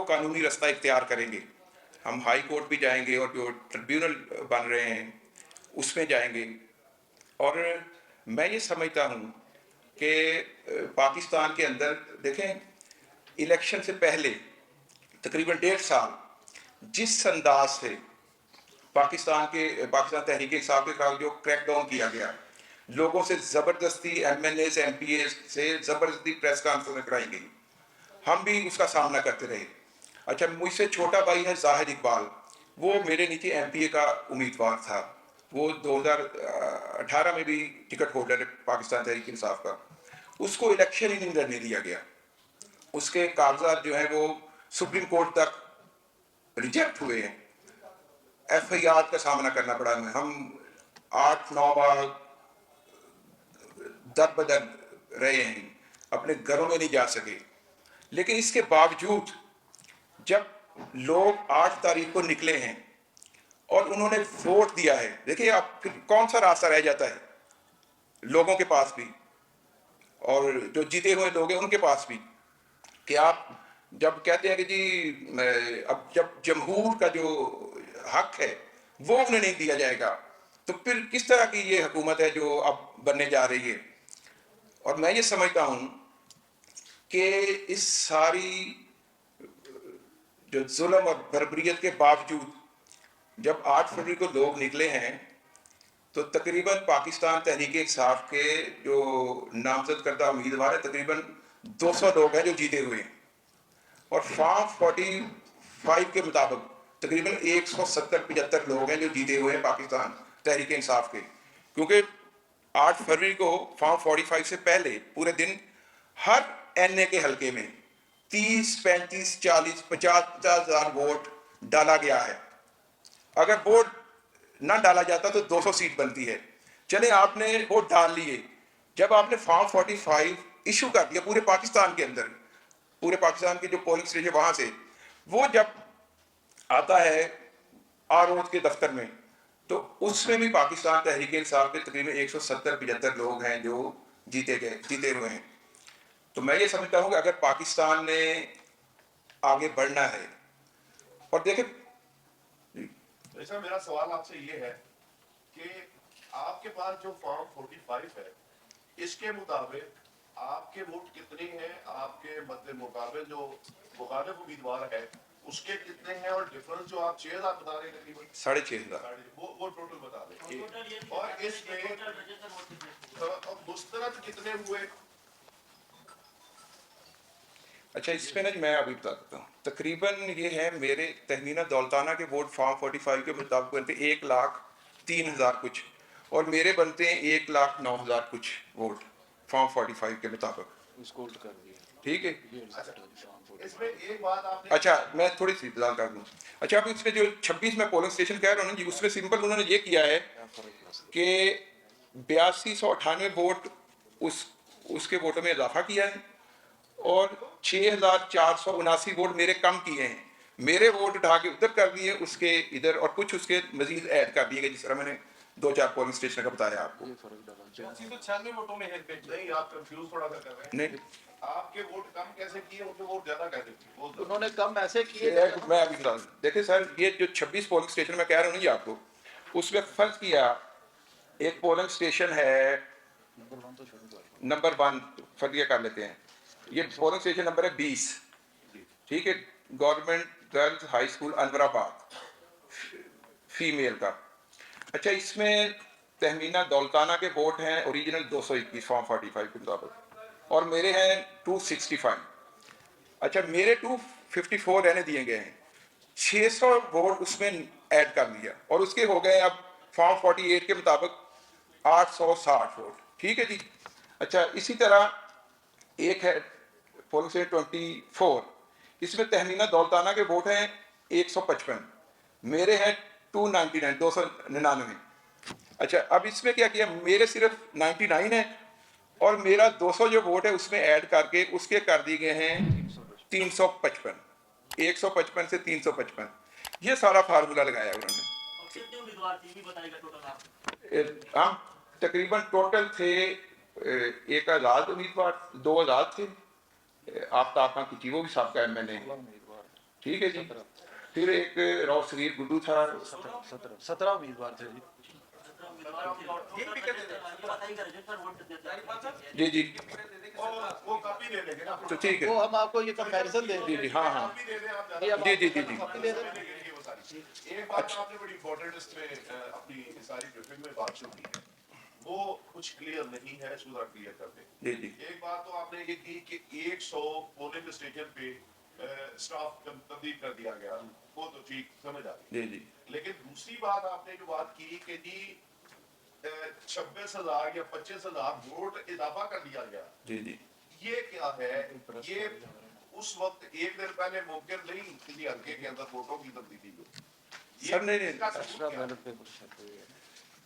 कानूनी रास्ता इख्तियार करेंगे, हम हाई कोर्ट भी जाएंगे और जो ट्रिब्यूनल बन रहे हैं उसमें जाएंगे। और मैं ये समझता हूँ कि पाकिस्तान के अंदर देखें, इलेक्शन से पहले तकरीबन 1.5 साल जिस अंदाज से पाकिस्तान तहरीक इंसाफ के खिलाफ जो क्रैकडाउन किया गया, लोगों से ज़बरदस्ती MNA MPA से ज़बरदस्ती प्रेस कॉन्फ्रेंस कराई गई, हम भी उसका सामना करते रहे। अच्छा, मुझसे छोटा भाई है जाहिद इकबाल, वो मेरे नीचे MPA का उम्मीदवार था, वो 2018 में भी टिकट होल्डर है पाकिस्तान तहरीक इंसाफ का, उसको इलेक्शन ही नहीं लड़ने दिया गया, उसके कागजात जो हैं वो सुप्रीम कोर्ट तक रिजेक्ट हुए हैं, FIR का सामना करना पड़ा हमें, हम 8-9 बार दर बदर रहे हैं, अपने घरों में नहीं जा सके। लेकिन इसके बावजूद जब लोग 8 तारीख को निकले हैं और उन्होंने वोट दिया है, देखिए आप कौन सा रास्ता रह जाता है लोगों के पास भी और जो जीते हुए लोग हैं उनके पास भी, कि आप जब कहते हैं कि जी अब जब जमहूर का जो हक है वो उन्हें नहीं दिया जाएगा, तो फिर किस तरह की ये हुकूमत है जो अब बनने जा रही है। और मैं ये समझता हूँ कि इस सारी जो जुल्म और बर्बरियत के बावजूद जब 8 फरवरी को लोग निकले हैं, तो तकरीबन पाकिस्तान तहरीक इंसाफ के जो नामजद करदा उम्मीदवार है तकरीबन 200 लोग हैं जो जीते हुए हैं, और फॉर्म 45 के मुताबिक तकरीबन 170-75 लोग हैं जो जीते हुए हैं पाकिस्तान तहरीक इंसाफ के, क्योंकि 8 फरवरी को फॉर्म 45 से पहले पूरे दिन हर NA के हलके में 30, 35, 40, 50 हज़ार वोट डाला गया है। अगर वोट ना डाला जाता तो 200 सीट बनती है। चले आपने वोट डाल लिए, जब आपने फॉर्म 45 इशू कर दिया पूरे पाकिस्तान के अंदर, पूरे पाकिस्तान के जो पोलिंग स्टेशन वहां से वो जब आता है RO के दफ्तर में, तो उसमें भी पाकिस्तान तहरीक इंसाफ के तकरीबन 170-75 लोग हैं जो जीते हुए हैं। तो मैं ये समझता हूँ कि अगर पाकिस्तान ने आगे बढ़ना है, और देखें, ऐसा मेरा सवाल आपसे ये है कि आपके पास जो फॉर्म 45 है, इसके मुताबिक आपके वोट कितने हैं, आपके मध्य मुकाबले जो मुखालिफ उम्मीदवार है उसके कितने हैं, और डिफरेंस जो आप 6,000 बता रहे हैं तकरीबन 6,500 वो टोटल बता दें, और इसमें मुस्तरद कितने हुए। अच्छा, इसमें ना मैं अभी बता देता हूँ, तकरीबन ये है मेरे तहमीना दौलताना के वोट फॉर्म 45 के मुताबिक बनते 1,03,000 कुछ, और मेरे बनते हैं 1,09,000 कुछ वोट फॉर्म 45 के मुताबिक, ठीक है। इसमें एक बात आपने, अच्छा मैं थोड़ी सी इंतजार कर दूँ। अच्छा, अब इसमें जो 26 में पोलिंग स्टेशन कह रहा हूँ ना जी, उसमें सिंपल उन्होंने ये किया है कि 8298 वोट उसके वोटों में इजाफा किया है, और 6,479 वोट मेरे कम किए हैं, मेरे वोट उठा के उधर कर दिए उसके इधर, और कुछ उसके मजीद ऐड कर दिए गए, जिस तरह मैंने 2-4 पोलिंग स्टेशन का बताया आपको। 96 वोटों में है नहीं, आप कंफ्यूज थोड़ा सा कर रहे हैं। नहीं, आपके वोट कम कैसे किए, उनके वोट ज्यादा कैसे किए, उन्होंने कम ऐसे किए। मैं अभी बता दूं, देखिए सर, ये जो 26 पोलिंग स्टेशन मैं कह रहा हूँ ना आपको, उसमें फर्ज किया एक पोलिंग स्टेशन है नंबर 1, फर्ज कर लेते हैं, ये पोलिंग स्टेशन नंबर है 20, ठीक है, government girls high school Anwarabad, female का। अच्छा, इसमें तहमीना दौलताना के वोट हैं ओरिजिनल 221 फॉर्म 45 के मुताबिक, और मेरे हैं 265। अच्छा, मेरे 254 रहने दिए गए हैं, 600 वोट उसमें ऐड कर लिया, और उसके हो गए अब फॉर्म 48 के मुताबिक 860 वोट, ठीक है जी। अच्छा, इसी तरह एक है पोलिंग स्टेशन 24, इसमें तहमीना दौलताना के वोट हैं 155, मेरे हैं 299। अच्छा, अब इसमें क्या किया, मेरे सिर्फ 99 है, और मेरा 200 जो वोट है उसमें ऐड करके उसके कर दिए गए हैं 355, 155 से 355, ये सारा फार्मूला लगाया उन्होंने। हाँ, तकरीबन टोटल थे 1,000 उम्मीदवार, 2,000 थे, आफ्ताब खान की वो भी साहब का MNA, ठीक है जी। फिर एक राव शरीर गुड्डू था। 17 उम्मीदवार थे जी। जी जी वो कॉपी दे देंगे ना, तो ठीक है। वो हम आपको ये कंपैरिजन दे जी जी हाँ हाँ कॉपी दे दें आप ये हम जी जी जी जी कॉपी दे दें। ये वो सारी। एक बात आपने बड़ी इंपॉर्टेंट इसमें अपनी सारी ब्रीफिंग में बात जो की है वो कुछ क्लियर नहीं है, इसको जरा क्लियर कर दें। जी जी एक बात तो आपने ये की कि 100 पोलिंग स्टेशन पे स्टाफ तब्दील कर दिया गया, वो तो ठीक समझ आ गई। जी जी लेकिन दूसरी बात आपने जो बात की कि जी 26,000 या 25,000 वोट इजाफा कर दिया गया, जी जी ये क्या है? ये उस वक्त एक दिन पहले मुमकिन नहीं किसी हल्के के अंदर वोटों की तब्दीली हो। सर नहीं इसका नहीं सबूत क्या है? बैलेट पेपर छप हुए हैं।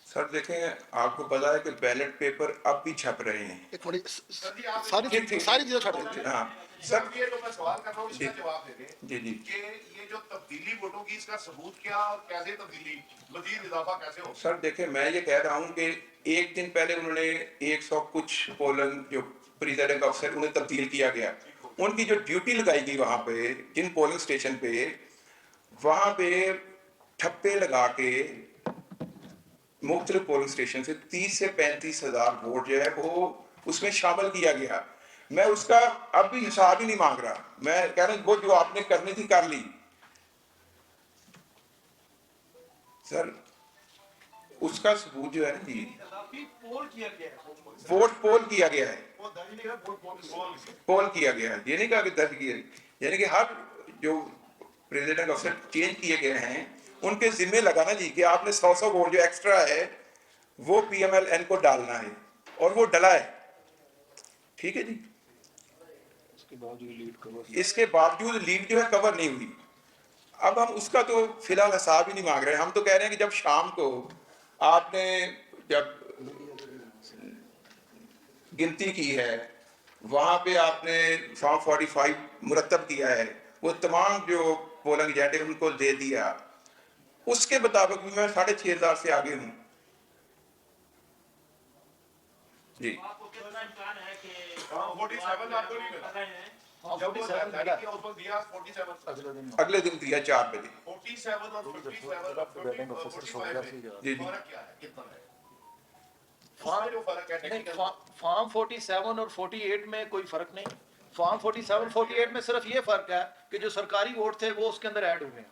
सर देखें, आपको पता है कि बैलेट पेपर अब भी छप रहे हैं। एक मिनट, सर जी, आप सारी ठीक, ठीक। सारी चीजें छट देते हैं। हाँ सर सर ये जो मैं सवाल कर रहा हूँ इसका जी। जवाब दे दें जी जी कि ये जो तब्दीली वोटों की इसका सबूत क्या और कैसे तब्दीली मजीद इजाफा कैसे हो? सर देखें, मैं ये कह रहा हूँ कि एक दिन पहले उन्होंने 100 कुछ पोलिंग जो प्रिजाइडिंग अफसर उन्हें तब्दील किया गया, उनकी जो ड्यूटी लगाई गई वहाँ पे जिन पोलिंग स्टेशन पे, वहाँ पे ठप्पे लगा के मुख्तलिफ पोलिंग स्टेशन से 30 से 35 हजार वोट जो है वो उसमें शामिल किया गया। मैं उसका अब भी हिसाब ही नहीं मांग रहा, मैं कह रहा हूँ वो जो आपने करनी थी कर ली। सर उसका सबूत जो है ना जी, पोल किया गया है। वोट पोल किया गया है, वो दर्ज नहीं है, वोट पोल पोल किया गया है, ये नहीं कहा कि दर्ज किया, यानी कि हर जो प्रेसिडेंट अफसर चेंज किए गए हैं उनके जिम्मे लगा ना जी कि आपने 100 वोट जो एक्स्ट्रा है वो PMLN को डालना है, और वो डला है। ठीक है जी, इसके बावजूद लीड कवर। इसके बावजूद लीड जो है कवर नहीं हुई। अब हम उसका तो फिलहाल हिसाब ही नहीं मांग रहे, हम तो कह रहे हैं कि जब शाम को आपने जब गिनती की है वहां पे आपने फॉर्म 45 मुरतब किया है, वो तमाम जो पोलिंग एजेंट है उनको दे दिया, उसके मुताबिक भी मैं 6,500 से आगे हूँ जी। आपको कितना इम्कान है कि 47 आपको नहीं मिला। जब वो 47 जारी किया उस वक्त दिया 47, अगले दिन अगले दिन दिया 4 बजे। 47 और 57 और 45 में जी जी फर्क क्या है, कितना है? फॉर्म उसमें जो फर्क है नहीं, टेक्निकल, फॉर्म 47 और 48 में कोई फर्क नहीं। फॉर्म 47 48 में सिर्फ ये फर्क है कि जो सरकारी वोट थे वो उसके अंदर ऐड हुए हैं,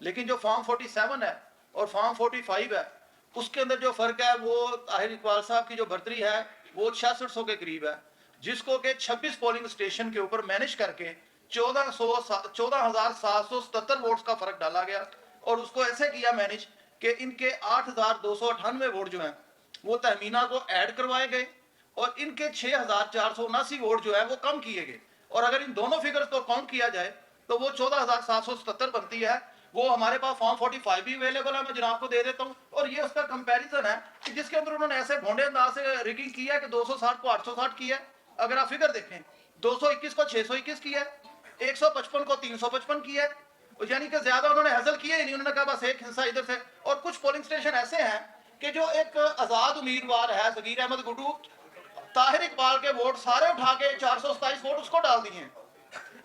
लेकिन जो फॉर्म 47 है और फॉर्म 45 है उसके अंदर जो फर्क है वो ताहिर इकबाल साहब की जो बढ़तरी है वो 6600 के करीब है, जिसको कि 26 पोलिंग स्टेशन के ऊपर मैनेज करके 14,777 वोट्स का फर्क डाला गया, और उसको ऐसे किया मैनेज कि इनके 8,298 वोट जो हैं वो तहमीना को ऐड करवाए गए और इनके 6,479 वोट जो है वो कम किए गए, और अगर इन दोनों फिगर्स को काउंट किया जाए तो वो 14,777 बनती है। वो हमारे पास फॉर्म 45 भी अवेलेबल है, मैं जनाब को दे देता हूँ, और ये उसका कंपैरिजन है कि जिसके अंदर उन्होंने ऐसे भोंडे अंदाज से रिगिंग किया है कि 260 को 860 किया है। अगर आप फिगर देखें 221 को 621 किया है, 155 को 355 किया है, यानी कि ज्यादा उन्होंने हासिल किया ही नहीं, उन्होंने कहा बस एक हिस्सा इधर से। और कुछ पोलिंग स्टेशन ऐसे हैं कि जो एक आजाद उम्मीदवार है सगीर अहमद गुड्डू, ताहिर इकबाल के वोट सारे उठा के 427 वोट उसको डाल दिए हैं,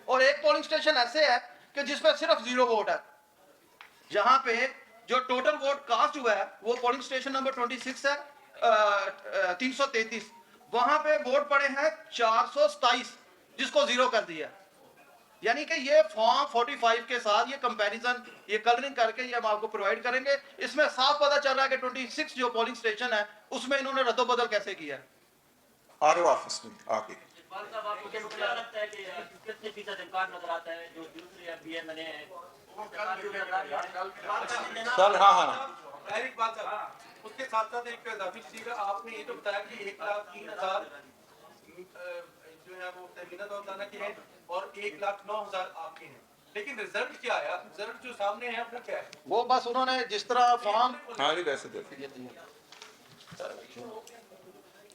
और एक पोलिंग स्टेशन ऐसे है कि जिसमें सिर्फ 0 वोट है, जहां पे जो टोटल वोट कास्ट हुआ है वो पोलिंग स्टेशन नंबर 26 है 333, वहां पे वोट पड़े हैं 427 जिसको 0 कर दिया। यानी कि ये फॉर्म 45 के साथ ये कंपैरिजन, ये कलरिंग करके ये हम आपको प्रोवाइड करेंगे, इसमें साफ पता चल रहा है कि 26 जो पोलिंग स्टेशन है उसमें इन्होंने रद्दोबदल कैसे किया है। RO ऑफिस में आके इकबाल साहब आपको क्या लगता है कि कितने फीसद इम्कान नजर आता है जो दूसरे BMNA है सर हाँ हाँ उसके साथ साथ एक इजाफी चीज का आपने ये तो बताया कि 1,03,000 जो है वो तहमीना दौलताना की है और 1,09,000 आपके हैं, लेकिन रिजल्ट क्या आया? रिजल्ट जो सामने है वो क्या है? वो बस उन्होंने जिस तरह फॉर्म हाँ जी वैसे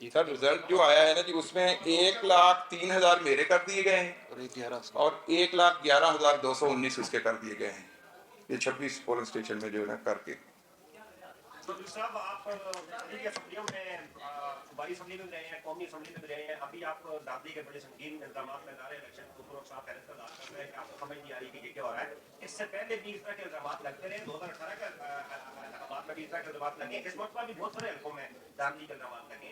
सर रिजल्ट जो आया है ना जी उसमें 1,03,000 मेरे कर दिए गए हैं और 1,11,219 उसके कर दिए गए हैं, ये 26 पोलिंग स्टेशन में जो है करके। तो साहब आप असेंबलियों में 22 सूबाई असम्बली में भी रहे हैं, कौमी असम्बली में भी रहे हैं, अभी आप दादरी के बड़े संगीन इल्जाम लगा रहे हैं, इलेक्शन के ऊपर साफ हैरत का दावा कर रहे हैं कि आपको समझ नहीं आ रही कि ये क्या हो रहा है। इससे पहले भी इस तरह के इल्जाम लगते रहे, 2018 का इंतखाबात में भी इस तरह के इल्जाम लगे, इस वक्त भी बहुत सारे हल्कों में दांधली के इल्जाम लगे।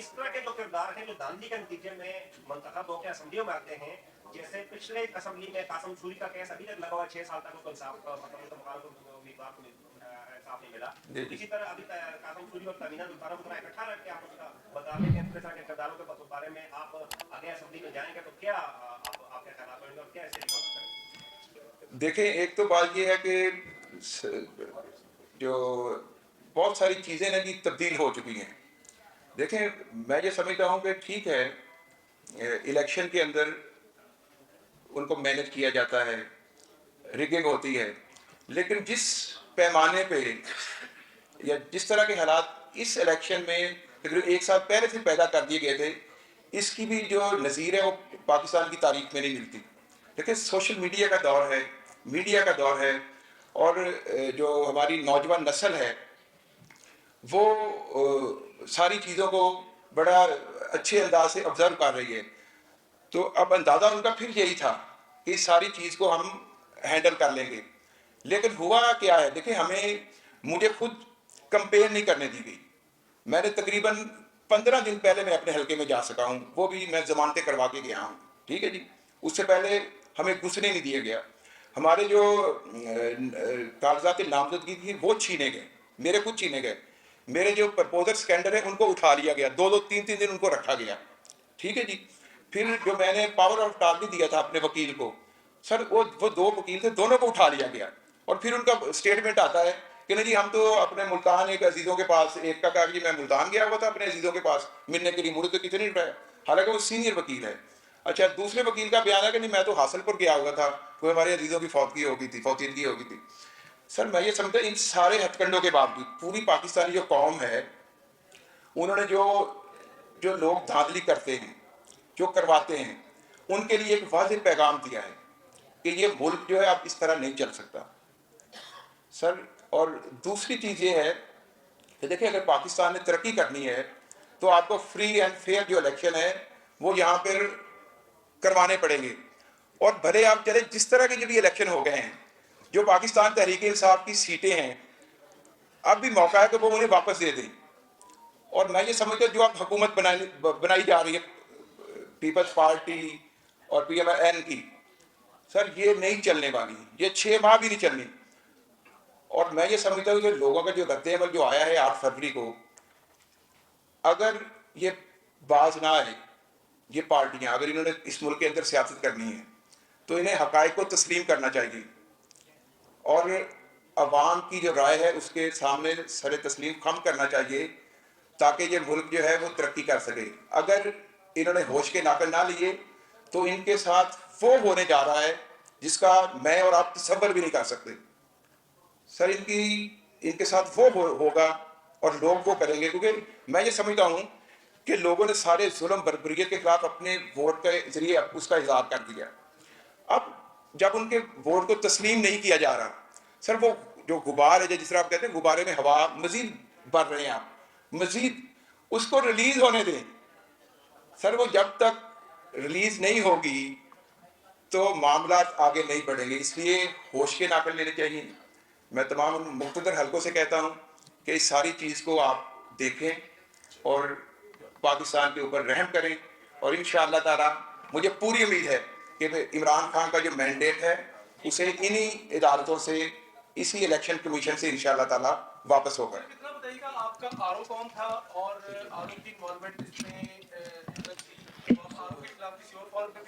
इस तरह के जो किरदार हैं जो दांधली के नतीजे में मंतखब होकर असम्बलियों में आते हैं, जैसे पिछले असम्बली में कासम सूरी का केस अभी तक लगा हुआ 6 साल तक उसको इंसाफ उम्मीदवार को इंसाफ नहीं मिला। इसी तरह अभी कासम सूरी और तमीना दुल्फारा को इकट्ठा रख के आप उसका बदलाव के किरदारों के बारे में आप आगे असम्बली में जाएंगे तो क्या आपके ख्याल होंगे और क्या ऐसे रिकॉर्ड करेंगे? देखें, एक तो बात ये है कि जो बहुत सारी चीज़ें ना जी तब्दील हो चुकी हैं। देखें, मैं ये समझता हूँ कि ठीक है, इलेक्शन के अंदर उनको मैनेज किया जाता है, रिगिंग होती है, लेकिन जिस पैमाने पे या जिस तरह के हालात इस इलेक्शन में तकरीबन 1 साल पहले से पैदा कर दिए गए थे, इसकी भी जो नज़ीर है वो पाकिस्तान की तारीख में नहीं मिलती। देखिए, सोशल मीडिया का दौर है, मीडिया का दौर है, और जो हमारी नौजवान नस्ल है वो सारी चीज़ों को बड़ा अच्छे अंदाज से ऑब्जर्व कर रही है। तो अब अंदाज़ा उनका फिर यही था कि इस सारी चीज़ को हम हैंडल कर लेंगे, लेकिन हुआ क्या है? देखिए, मुझे खुद कंपेयर नहीं करने दी गई। मैंने तकरीबन 15 दिन पहले मैं अपने हलके में जा सका हूँ, वो भी मैं जमानतें करवा के गया हूँ, ठीक है जी। उससे पहले हमें घुसने नहीं दिया गया। हमारे जो कागजात नामजदगी थी वो छीने गए, मेरे खुद छीने गए। मेरे जो प्रपोजर स्कैंडर है उनको उठा लिया गया, 2-2, 3-3 दिन उनको रखा गया, ठीक है जी। फिर जो मैंने पावर ऑफ अटॉर्नी दिया था अपने वकील को, सर वो 2 वकील थे, दोनों को उठा लिया गया। और फिर उनका स्टेटमेंट आता है कि नहीं जी, हम तो अपने मुल्तान एक अजीज़ों के पास, एक का कहा कि मैं मुल्तान गया हुआ था अपने अजीज़ों के पास मिलने के लिए, मुझे तो कितने उठाया, हालांकि वो सीनियर वकील है। अच्छा, दूसरे वकील का बयान है कि नहीं मैं तो हासिलपुर गया हुआ था, वो हमारे अजीज़ों की फौतगी हो गई थी, फौतीदगी हो गई थी। सर, मैं ये समझता इन सारे हथकंडों के बावजूद पूरी पाकिस्तानी जो कौम है, उन्होंने जो लोग धांधली करते हैं, जो करवाते हैं, उनके लिए एक वाज़ेह पैगाम दिया है कि ये मुल्क जो है अब इस तरह नहीं चल सकता सर। और दूसरी चीज़ ये है कि देखिए, अगर पाकिस्तान ने तरक्की करनी है तो आपको फ्री एंड फेयर जो इलेक्शन है वो यहाँ पर करवाने पड़ेंगे। और भले आप चले जिस तरह के जो भी इलेक्शन हो गए हैं, जो पाकिस्तान तहरीक इंसाफ की सीटें हैं, अब भी मौका है कि वो उन्हें वापस दे दें। और मैं ये समझता हूँ जो अब हुकूमत बनाई जा रही है पीपल्स पार्टी और PMN की, सर ये नहीं चलने वाली, ये 6 माह भी नहीं चलनी। और मैं ये समझता हूँ कि लोगों का जो रद्द-ए-अमल जो आया है 8 फरवरी को, अगर ये बाज ना आए, ये पार्टियाँ अगर इन्होंने इस मुल्क के अंदर सियासत करनी है तो इन्हें हक़ाइक़ को तस्लीम करना चाहिए और अवाम की जो राय है उसके सामने सर तस्लीम खम करना चाहिए, ताकि ये मुल्क जो है वो तरक्की कर सके। अगर इन्होंने होश के नाके ना लिए तो इनके साथ वो होने जा रहा है जिसका मैं और आप तसव्वुर भी नहीं कर सकते सर। इनके साथ वो होगा और लोग वो करेंगे, क्योंकि मैं ये समझता हूँ कि लोगों ने सारे जुल्म बर्बरियत के खिलाफ अपने वोट के जरिए उसका इजहार कर दिया। अब जब उनके वोट को तस्लीम नहीं किया जा रहा सर, वो जो गुबार है, जिस तरह आप कहते हैं गुब्बारे में हवा मजीद बढ़ रहे हैं, आप मजीद उसको रिलीज होने दें सर। वो जब तक रिलीज नहीं होगी तो मामला आगे नहीं बढ़ेंगे, इसलिए होश के नाके लेने चाहिए। मैं तमाम मुख्तदर हलकों से कहता हूँ कि इस सारी चीज़ को आप देखें और पाकिस्तान के ऊपर रहम करें, और इंशाअल्लाह ताला मुझे पूरी उम्मीद है कि इमरान खान का जो मैंडेट है उसे इन्हीं इदारतों से, इसी इलेक्शन कमीशन से इंशाअल्लाह ताला वापस होगा। कितना बताइएगा आपका आरोप कौन था और आरोप की इन्वॉल्वमेंट इसमें आरोप के खिलाफ किसी और फॉर्म पे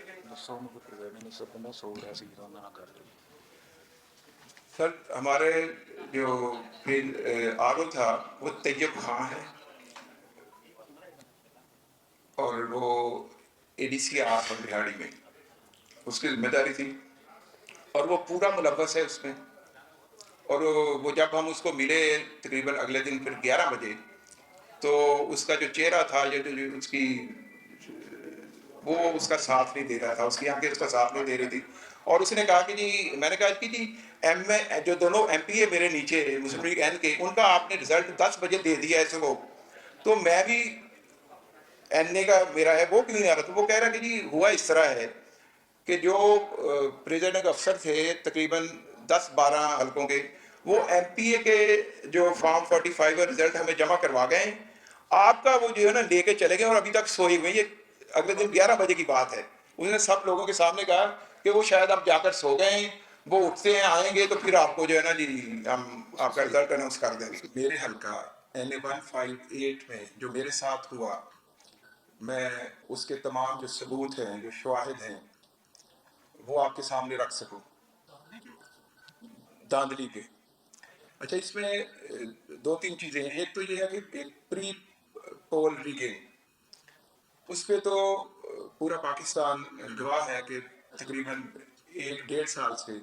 सर, हमारे जो आरोप था वो तैयब खान है और वो ADC बिहाड़ी में उसकी जिम्मेदारी थी और वो पूरा मुलव्वस है उसमें। और वो जब हम उसको मिले तकरीबन अगले दिन फिर 11 बजे, तो उसका जो चेहरा था, जो उसकी वो उसका साथ नहीं दे रहा था, उसकी आंखें उसका साथ नहीं दे रही थी। और उसने कहा कि जी, मैंने कहा कि जी जो दोनों MP है मेरे नीचे मुस्लिम लीग N के, उनका आपने रिजल्ट 10 बजे दे दिया है इसको, तो मैं भी एन ए का मेरा है वो क्यों नहीं आ रहा? तो वो कह रहा कि जी हुआ इस तरह है कि जो प्रेसिडेंट अफसर थे तकरीबन 10-12 हलकों के, वो एमपीए के जो फॉर्म 45 का रिजल्ट हमें जमा करवा गए, आपका वो जो है ना लेके चले गए और अभी तक सोए हुए। ये अगले दिन 11 बजे की बात है। उसने सब लोगों के सामने कहा कि वो शायद आप जाकर सो गए हैं, वो उठते हैं आएंगे तो फिर आपको जो है ना जी हम आपका रिजल्ट अनाउंस कर देंगे। मेरे हल्का NA158 में जो मेरे साथ हुआ, मैं उसके तमाम जो सबूत हैं, जो शवाहिद हैं, वो आपके सामने रख सकूं, धांधली के। अच्छा, इसमें 2-3 चीजें हैं। एक तो ये है कि एक प्री पोल रिगिंग, उस पे तो पूरा पाकिस्तान गवाह है कि तकरीबन 1-1.5 साल से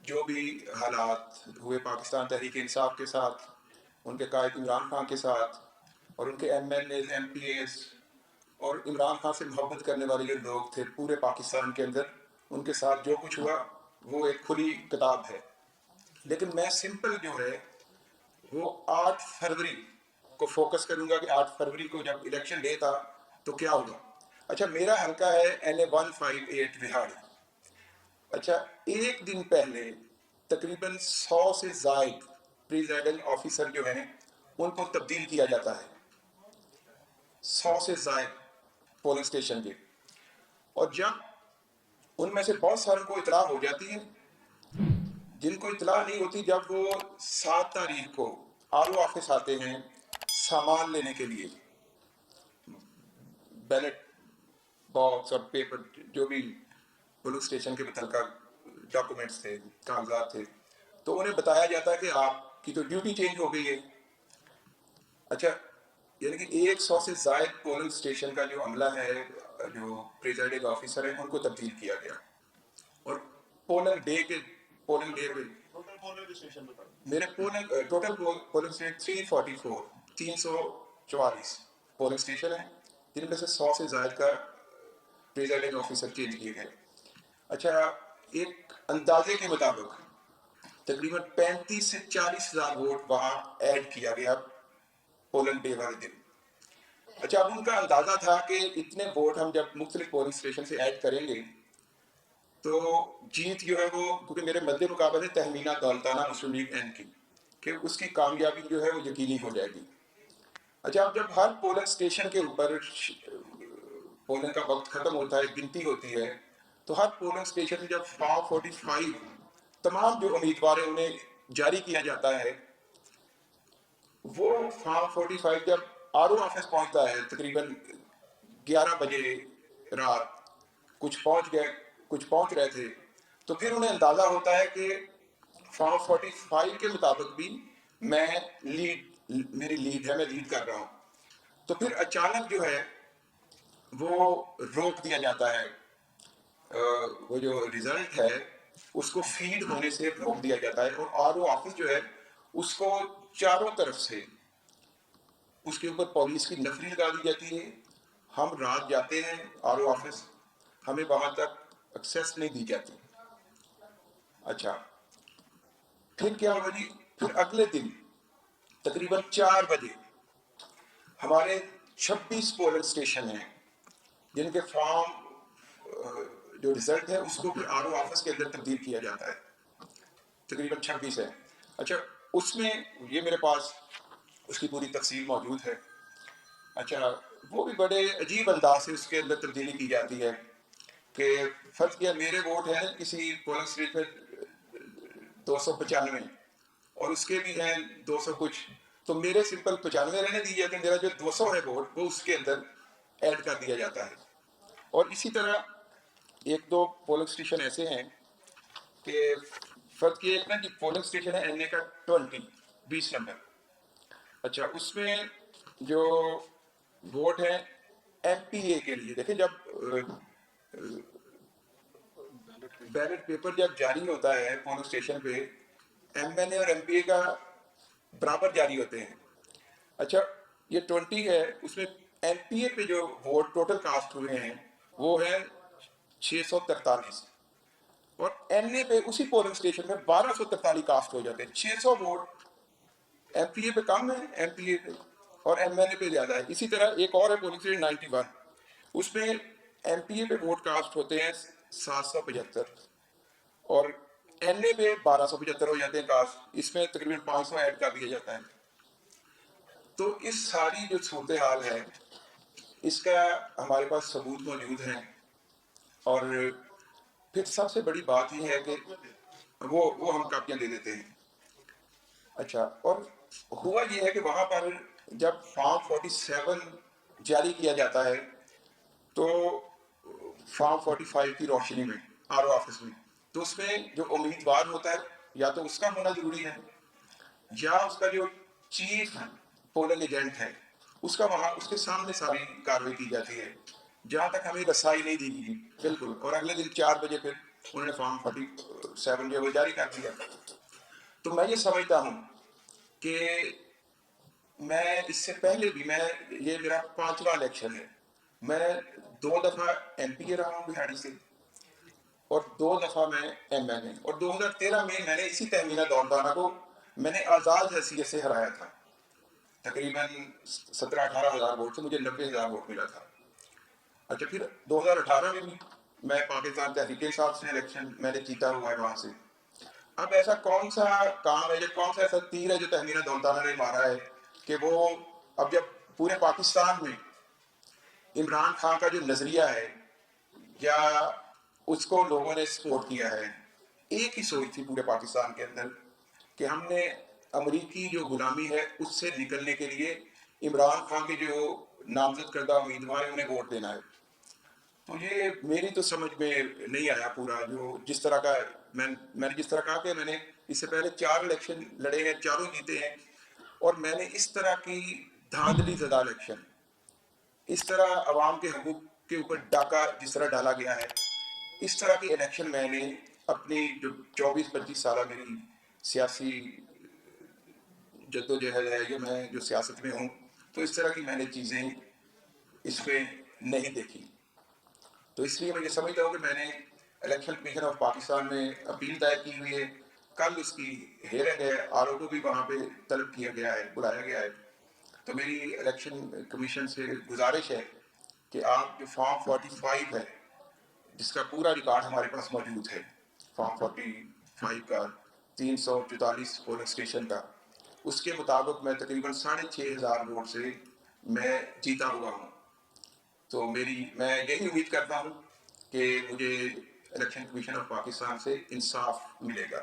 जो भी हालात हुए पाकिस्तान तहरीक इंसाफ के साथ, उनके कायद इमरान खान के साथ, और उनके MNA MPAs और इमरान खान से मोहब्बत करने वाले जो लोग थे पूरे पाकिस्तान के अंदर, उनके साथ जो कुछ हुआ वो एक खुली किताब है। लेकिन मैं सिंपल जो है वो 8 फरवरी को फोकस करूंगा कि 8 फरवरी को जब इलेक्शन डे था तो क्या हुआ। अच्छा, मेरा हल्का है NA158 विहाड़ी। अच्छा, एक दिन पहले तकरीबन 100 से जायद प्रिजाइडिंग ऑफिसर जो हैं उनको तब्दील किया जाता है, 100 से जायद पोलिंग स्टेशन के। और जब उनमें से बहुत सारों को इतला हो जाती है, जिनको इतला नहीं होती, जब वो 7 तारीख को RO ऑफिस आते हैं सामान लेने के लिए, बैलेट बॉक्स और पेपर, जो भी पुलिस स्टेशन के मुतल्लिका डॉक्यूमेंट्स थे, कागजात थे, तो उन्हें बताया जाता है कि आपकी तो ड्यूटी चेंज हो गई है। अच्छा, यानी कि 100 से जायद पोलिंग स्टेशन का जो अमला है, जो प्रिजाइडिंग ऑफिसर है, उनको तब्दील किया गया। और पोलिंग डे पे टोटल पोलिंग स्टेशन बता मेरे total polling station 344 polling station है, जिनमें से 100 से जायद का प्रिजाइडिंग ऑफिसर चेंज किए गए। अच्छा, एक अंदाजे के मुताबिक तकरीबन 35 से 40 हजार वोट वहां ऐड किया गया पोलिंग डे वाले दिन। अच्छा, अब उनका अंदाजा था कि इतने वोट हम जब मुख्तलिफ पोलिंग स्टेशन से ऐड करेंगे तो जीत जो है वो, क्योंकि मेरे मध्य मुकाबले तहमीना दौलताना मुस्लिम लीग N की, कि उसकी कामयाबी जो है वो यकीनी हो जाएगी। अच्छा, अब जब हर पोलिंग स्टेशन के ऊपर पोलिंग का वक्त खत्म होता है, गिनती होती है, तो हर पोलिंग स्टेशन में जब फॉर्म 45 तमाम जो उम्मीदवार हैं उन्हें जारी किया जाता है, वो फॉर्म 45 जब RO ऑफिस पहुंचता है तकरीबन 11 बजे रात, कुछ पहुंच गए, कुछ पहुंच रहे थे, तो फिर उन्हें अंदाजा होता है कि फॉर्म 45 के मुताबिक भी मेरी लीड है, मैं लीड कर रहा हूं। तो फिर अचानक जो है वो रोक दिया जाता है, वो जो रिजल्ट है उसको फीड होने से रोक दिया जाता है, और RO ऑफिस जो है उसको चारों तरफ से उसके ऊपर पुलिस की नफरी लगा दी जाती है। हम रात जाते हैं RO ऑफिस, हमें वहां तक एक्सेस नहीं दी जाती। अच्छा, फिर क्या हुआ जी? फिर अगले दिन तकरीबन 4 बजे हमारे 26 पोलिंग स्टेशन हैं जिनके फॉर्म जो रिजल्ट है उसको भी RO ऑफिस के अंदर तब्दील किया जाता है, तकरीबन 26 है। अच्छा, उसमें ये मेरे पास उसकी पूरी तफसील मौजूद है। अच्छा, वो भी बड़े अजीब अंदाज से उसके अंदर तब्दीली की जाती है कि फर्ज किया मेरे वोट हैं किसी पोलिंग स्टेशन में 295 और उसके भी हैं 200 कुछ, तो मेरे सिंपल 95 रहने दीजिए, कि मेरा जो 200 है वोट वो उसके अंदर ऐड कर दिया जाता है। और इसी तरह 1-2 पोलिंग स्टेशन ऐसे हैं कि फर्ज किया एक ना कि पोलिंग स्टेशन है NA का 20 नंबर। अच्छा, उसमें जो वोट है MPA के लिए, देखिए जब बैलेट पेपर जब जारी होता है पोलिंग स्टेशन पे, MNA और MPA का बराबर जारी होते हैं। अच्छा, ये 20 है, उसमें MPA पे जो वोट टोटल कास्ट हुए हैं वो है 643, और NA पे उसी पोलिंग स्टेशन में 1243 कास्ट हो जाते हैं। 600 वोट MPA पे कम है, MPA पे, और MNA पे ज़्यादा है। इसी तरह एक और है पोलिंग स्टेशन 91, उसमें MPA पे वोट कास्ट होते हैं 775 और NA पे 1275 हो जाते हैं कास्ट, इसमें तकरीबन 500 ऐड कर दिया जाता है। तो इस सारी जो सूरत हाल है इसका हमारे पास सबूत मौजूद हैं, और फिर सबसे बड़ी बात ये है कि वो हम कापियाँ दे देते हैं। अच्छा, और हुआ ये है कि वहाँ पर जब फॉर्म 47 जारी किया जाता है तो फॉर्म 45 की रोशनी में RO ऑफिस में, तो उसमें जो उम्मीदवार होता है या तो उसका होना जरूरी है या उसका जो चीफ पोलिंग एजेंट है उसका वहाँ उसके सामने सारी कार्रवाई की जाती है। जहाँ तक हमें रसाई नहीं दी गई बिल्कुल, और अगले दिन 4 बजे फिर उन्होंने फॉर्म 47 जो है जारी कर दिया। तो मैं ये समझता हूँ कि मैं इससे पहले भी, मैं ये मेरा 5वां इलेक्शन है, मैं 2 दफ़ा MPA रहा हूँ बिहाड़ी से और 2 दफ़ा मैं MNA, और 2013 में मैंने इसी तहमीना दौलताना को मैंने आज़ाद हैसियत से हराया था। तकरीबन 17-18 हज़ार वोट से मुझे 90,000 वोट मिला था। अच्छा, फिर 2018 में भी मैं पाकिस्तान तहरीक-ए-इंसाफ से इलेक्शन मैंने जीता हुआ है वहाँ से। अब ऐसा कौन सा काम है, कौन सा ऐसा तीर है जो तहमीना दौलताना ने मारा है कि वो अब जब पूरे पाकिस्तान में इमरान खान का जो नजरिया है या उसको लोगों ने सपोर्ट किया है, एक ही सोच थी पूरे पाकिस्तान के अंदर कि हमने अमरीकी जो गुलामी है उससे निकलने के लिए इमरान खान के जो नामजद करदा उम्मीदवार है उन्हें वोट देना है। तो ये मेरी तो समझ में नहीं आया पूरा, जो जिस तरह का मैंने जिस तरह कहा कि मैंने इससे पहले 4 इलेक्शन लड़े हैं, चारों जीते हैं, और मैंने इस तरह की धांधली ज़दा इलेक्शन, इस तरह अवाम के हकूक के ऊपर डाका जिस तरह डाला गया है, इस तरह के इलेक्शन मैंने अपनी जो 24-25 साल मेरी सियासी जद्दोजहद है या मैं जो सियासत में हूँ, तो इस तरह की मैंने चीज़ें इसमें नहीं देखी। तो इसलिए मैं ये समझता हूँ कि मैंने इलेक्शन कमीशन ऑफ पाकिस्तान में अपील दायर की हुई है। कल उसकी हेयरिंग है, RO को भी वहाँ पे तलब किया गया है, बुलाया गया है। तो मेरी इलेक्शन कमीशन से गुजारिश है कि आप जो फॉर्म 45 है जिसका पूरा रिकॉर्ड हमारे पास मौजूद है, फॉर्म 45 का 344 पोलिंग स्टेशन का, उसके मुताबिक मैं तकरीबन 6,500 वोट से मैं जीता हुआ हूँ। तो मैं यही उम्मीद करता हूँ कि मुझे इलेक्शन कमीशन ऑफ पाकिस्तान से इंसाफ मिलेगा।